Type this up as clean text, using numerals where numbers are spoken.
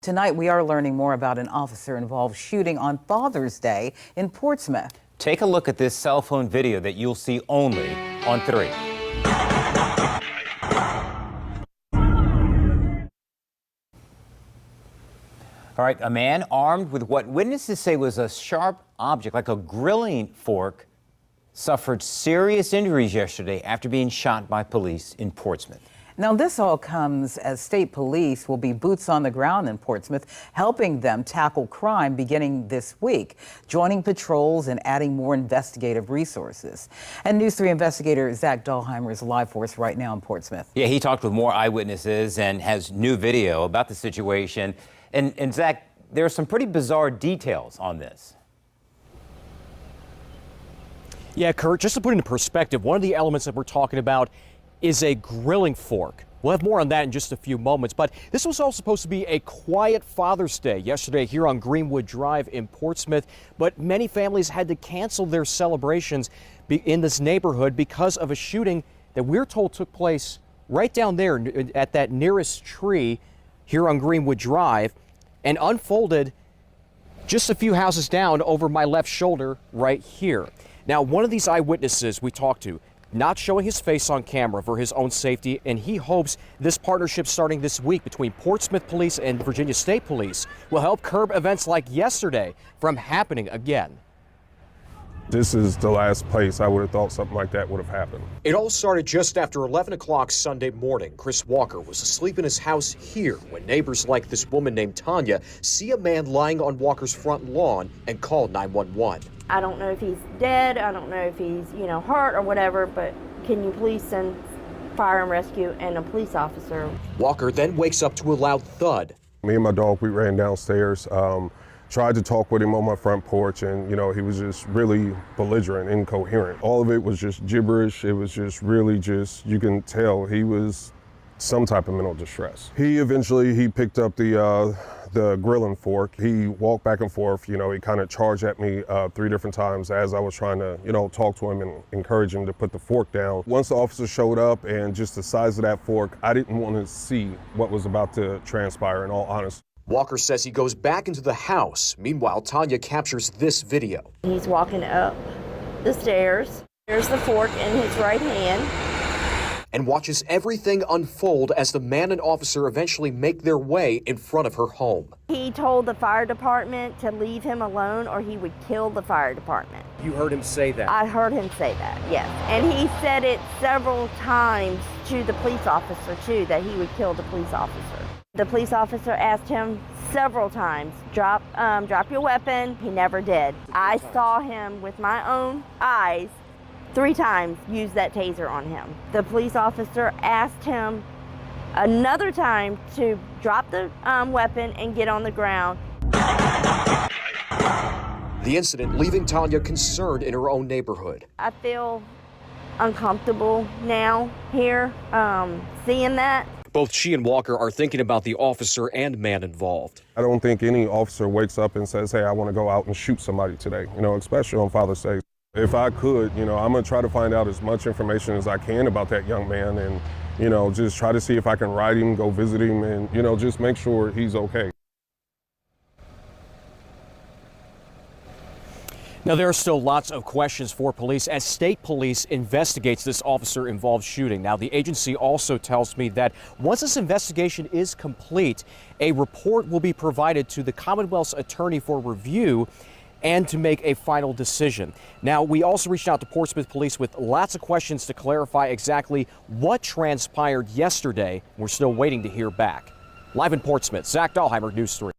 Tonight, we are learning more about an officer-involved shooting on Father's Day in Portsmouth. Take a look at this cell phone video that you'll see only on 3. All right, a man armed with what witnesses say was a sharp object, like a grilling fork, suffered serious injuries yesterday after being shot by police in Portsmouth. Now, this all comes as state police will be boots on the ground in Portsmouth, helping them tackle crime beginning this week, joining patrols and adding more investigative resources. And News 3 investigator Zach Dahlheimer is live for us right now in Portsmouth. Yeah, he talked with more eyewitnesses and has new video about the situation. And Zach, there are some pretty bizarre details on this. Yeah, Kurt, just to put it into perspective, one of the elements that we're talking about is a grilling fork. We'll have more on that in just a few moments, but this was all supposed to be a quiet Father's Day yesterday here on Greenwood Drive in Portsmouth, but many families had to cancel their celebrations in this neighborhood because of a shooting that we're told took place right down there at that nearest tree here on Greenwood Drive and unfolded just a few houses down over my left shoulder right here. Now, one of these eyewitnesses we talked to, not showing his face on camera for his own safety, and he hopes this partnership starting this week between Portsmouth Police and Virginia State Police will help curb events like yesterday from happening again. This is the last place I would have thought something like that would have happened. It all started just after 11 o'clock Sunday morning. Chris Walker was asleep in his house here when neighbors like this woman named Tanya see a man lying on Walker's front lawn and call 911. I don't know if he's dead, I don't know if he's, hurt or whatever, but can you please send fire and rescue and a police officer? Walker then wakes up to a loud thud. Me and my dog, we ran downstairs, tried to talk with him on my front porch, and he was just really belligerent, incoherent. All of it was just gibberish. It was just really you can tell he was some type of mental distress. He picked up the grilling fork. He walked back and forth, he kind of charged at me 3 different times as I was trying to, talk to him and encourage him to put the fork down. Once the officer showed up and just the size of that fork, I didn't want to see what was about to transpire, in all honesty. Walker says he goes back into the house. Meanwhile, Tanya captures this video. He's walking up the stairs. There's the fork in his right hand. And watches everything unfold as the man and officer eventually make their way in front of her home. He told the fire department to leave him alone or he would kill the fire department. You heard him say that? I heard him say that, yes. And he said it several times to the police officer, too, that he would kill the police officer. The police officer asked him several times, drop your weapon. He never did. I saw him with my own eyes 3 times use that taser on him. The police officer asked him another time to drop the weapon and get on the ground. The incident leaving Tanya concerned in her own neighborhood. I feel uncomfortable now here, seeing that. Both she and Walker are thinking about the officer and man involved. I don't think any officer wakes up and says, hey, I want to go out and shoot somebody today, especially on Father's Day. If I could, I'm going to try to find out as much information as I can about that young man and, just try to see if I can ride him, go visit him, and, just make sure he's okay. Now, there are still lots of questions for police as state police investigates this officer-involved shooting. Now, the agency also tells me that once this investigation is complete, a report will be provided to the Commonwealth's attorney for review and to make a final decision. Now, we also reached out to Portsmouth Police with lots of questions to clarify exactly what transpired yesterday. We're still waiting to hear back. Live in Portsmouth, Zach Dahlheimer, News 3.